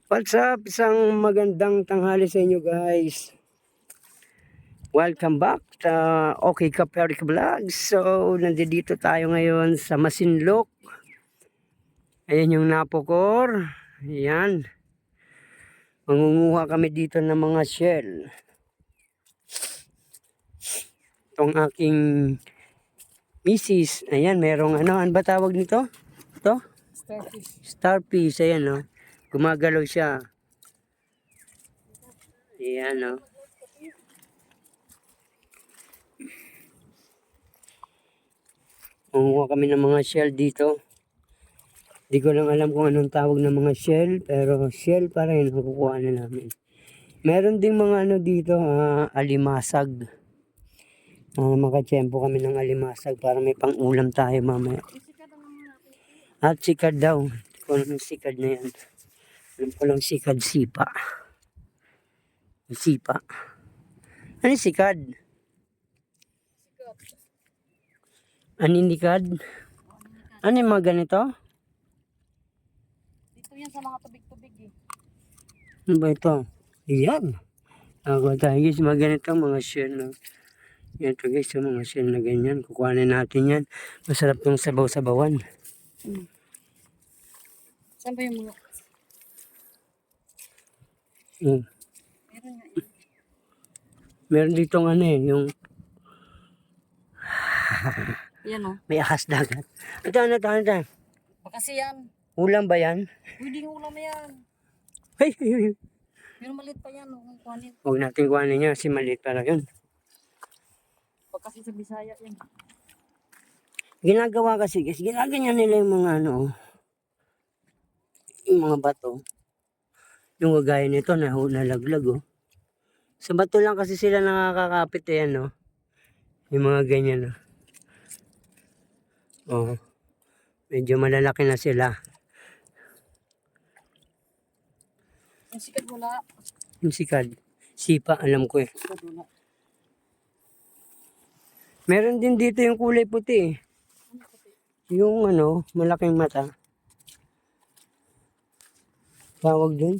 What's up? Isang magandang tanghali sa inyo guys. Welcome back sa Okay Kaperik Vlog. So, nandito tayo ngayon sa Masinloc. Ayan yung napokor. Ayan. Mangunguha kami dito ng mga shell. Itong aking misis. Ayan, merong ano ba tawag nito? Ito? Starfish. Starfish. Ayan o. Gumagalaw siya. Ayan o. Mangunguha kami ng mga shell dito. Di ko lang alam kung anong tawag ng mga shell, pero shell pa rin ang kukuha na namin. Meron ding mga ano dito, alimasag. Makatsyempo kami ng alimasag para may pang-ulam tayo mamaya. At sikad daw. Hindi ko alam yung sikad na yan. Alam ko lang sikad, sipa. Sipa. Ano yung sikad? Ano yung likad? Ano yung mga ganito? Dito yan sa mga tubig-tubig eh. Ano ba ito? Yan. Ako tayo guys, mga ganito, mga shell na. Yan to guys, yung mga shell na ganyan. Kukuhanin natin yan. Masarap tong sabaw-sabawan. Saan ba yung mga... Mm. Meron nga yan. Meron ditong ano eh, yung Yan o. may ahas dagat. Ito. Baka yan. Ulam ba yan? Pwede yung ulam na yan. Hey. Meron maliit pa yan. Huwag kuhanin. Huwag natin kuhanin niya kasi maliit para yun. Baka sa Bisaya yan. Ginagawa kasi guys, ginaganyan nila yung mga ano, yung mga bato. Yung gagaya nito na nalaglag oh. Sa bato lang kasi sila nakakakapit eh ano. Yung mga ganyan oh. Oh. Medyo malalaki na sila. Yung sikat wala. Yung sikad. Sipa, alam ko eh. Sikat wala. Meron din dito yung kulay puti eh. Yung ano, malaking mata. Tawag dun.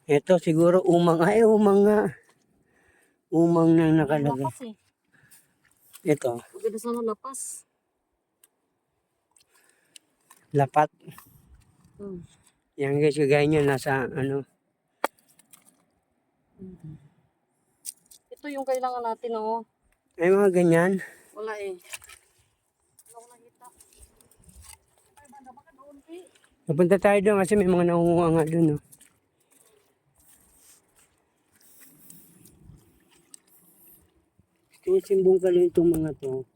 Ito siguro umang. Ay, umang nga. Umang na nakalagay. Lapas eh. Ito, Maganda sana lapas. lapat. Hmm. Yan guys, kagaya niya nasa ano. Ito yung kailangan natin o. Ay, mga ganyan. Wala eh. Wala ko nakita. Ay, banda baka doon eh. Napunta tayo doon kasi may mga nangunguha nga doon. No? Kaya simbong ka lang itong mga to.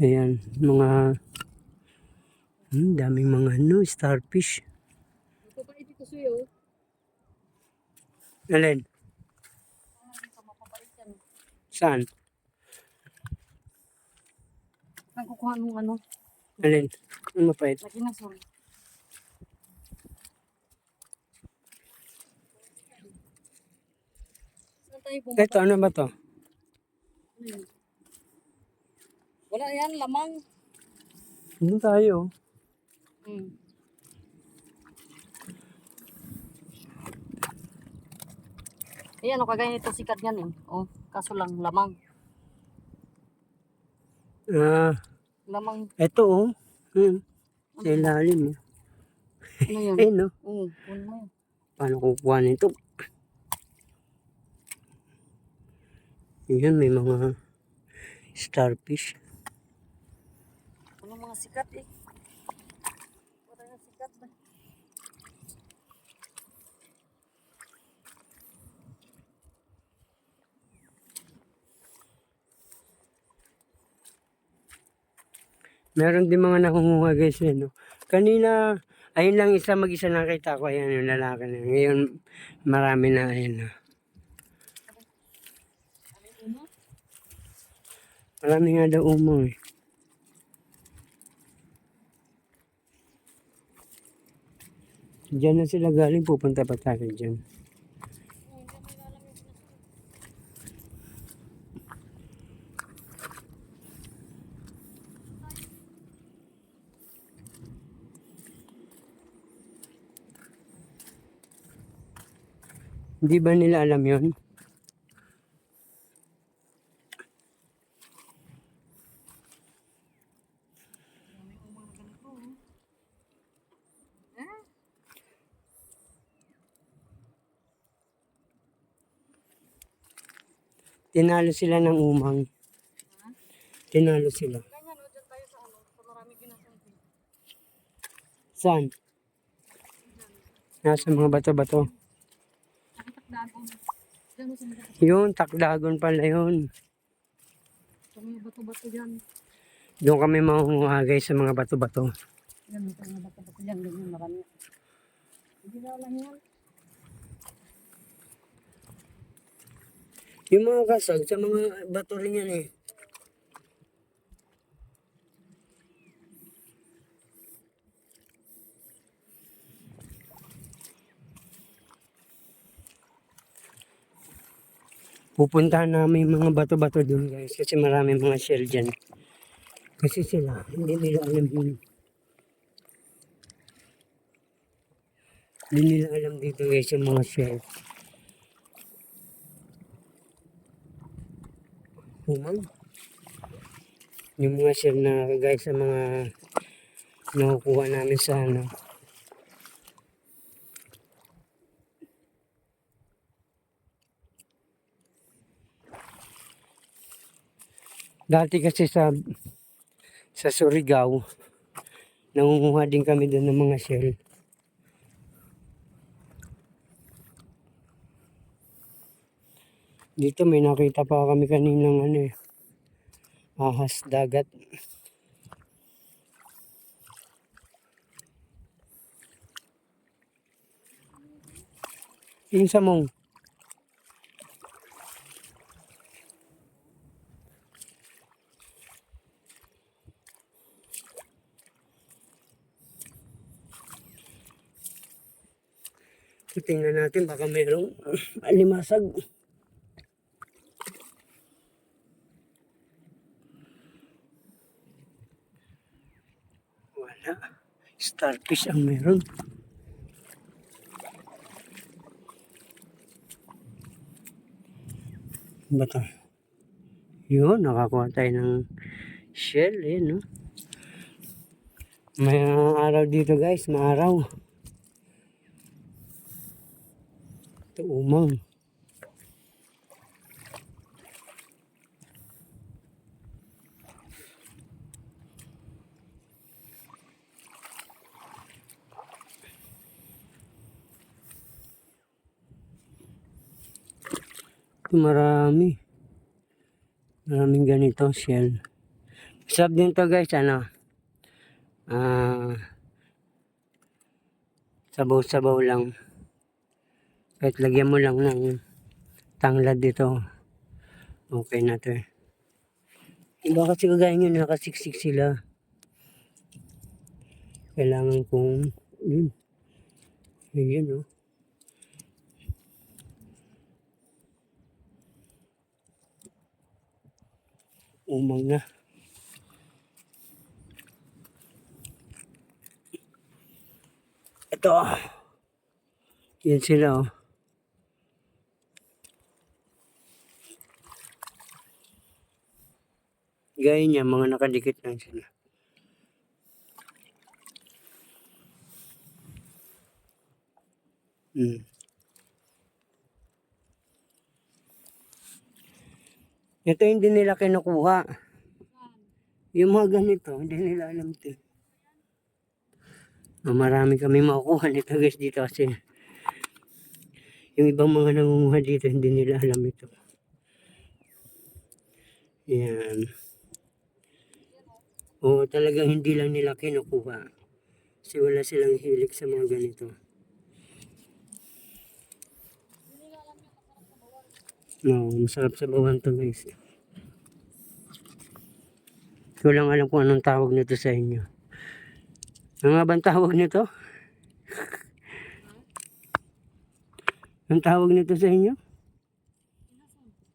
Ayan, mga daming mga ano, starfish. Ito pa ito suyo. Alin? Dito mapapait yan. Saan? Nagkukuha nung ano. Alin? Ano mapait? Lagi na sorry. Saan tayo pumunta? Ito, ano ba to? Wala yan, lamang. Ano tayo? Hmm. Ayan o, kagaya nito sikat yan eh. O, kaso lang, lamang. Lamang, Ito oh. Sa ilalim. ano yan? Ayun no. Oo, kunin mo yan. Paano kukuha nito? Yan, may mga starfish. Ano mga sikat eh. Wala yung sikat ba? Meron din mga nakunguha guys eh, no? Kanina, ayun lang isa mag-isa nakita ko. Ayan yung lalaki na. Ngayon, marami na ayun. No? Marami nga daw umang eh. Diyan na sila galing, pupunta pa tayo dyan. Hindi ba nila alam yon? May umang na ganito. Eh? Tinalo sila ng umang. Ha? Tinalo sila. Ganyan o, dyan tayo sa ano, sa maraming ginasangki. Saan? Nasa mga bato-bato. Nakatakdagon. Dyan o sa mga Yun, takdagon pala yun. sa mga bato-bato dyan. Doon kami mahuhagay sa mga bato-bato. Yan, sa mga bato-bato dyan, ganyan marami. Hindi na alam yan. Yung mga kasag sa mga bato rin yan eh. Pupuntahan namin yung mga bato-bato doon guys kasi marami mga shell dyan. Kasi sila, hindi nila alam yun. Hindi nila alam dito guys yung mga shell. Umang. Yung mga shell na guys sa mga nakukuha namin sa ano. Dati kasi sa Surigao, nangunguha din kami doon ng mga shell. Dito may nakita pa kami kaninang ano eh, ahas dagat. Yung samong. Tingnan natin baka mayroong alimasag. Wala. Starfish ang meron. Bata. Yun, nakakuha tayo ng shell eh, no? May araw dito guys, maaraw. Ito umang. Ito marami. Maraming ganito shell. Sarap din to guys, ano? Sabaw-sabaw lang. Kahit lagyan mo lang ng tanglad dito. Okay na to eh. Iba kasi kagaya nyo, nakasiksik sila. Kailangan kong, yun. Yun oh. Umang na. Ito. Yan sila oh. Gaya niya, mga nakadikit lang sila. Ito hindi nila kinukuha. Yung mga ganito, hindi nila alam ito. Marami kami makukuha nito guys dito kasi yung ibang mga nangunguha dito hindi nila alam ito. Yan. Oo, talagang hindi lang nila kinukuha. Kasi wala silang hilig sa mga ganito. No, masarap sa bawang to guys. Ko lang alam kung anong tawag nito sa inyo. Ano nga bang tawag nito? Anong tawag nito sa inyo?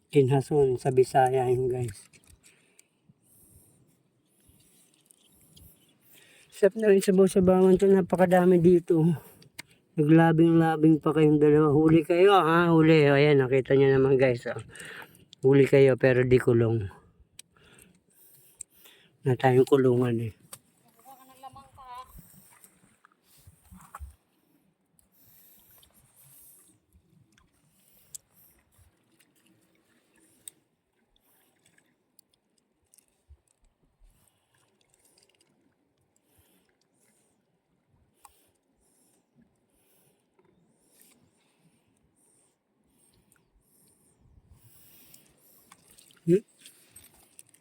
Kinhason sa Bisaya yun guys. Sarap na rin sabaw-sabawan to, napakadami dito. Naglabing-labing pa kayong dalawa. Huli kayo ha, huli. Ayan, nakita nyo naman guys. Oh. Huli kayo pero di kulong. Na tayong kulungan eh. Kuha ka ng lamang pa ha.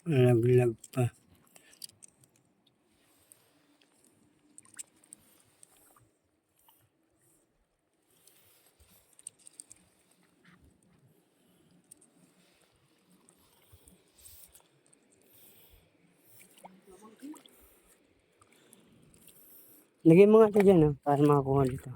Laglag pa. Lagay mo nga ito dyan, para makakuha dito.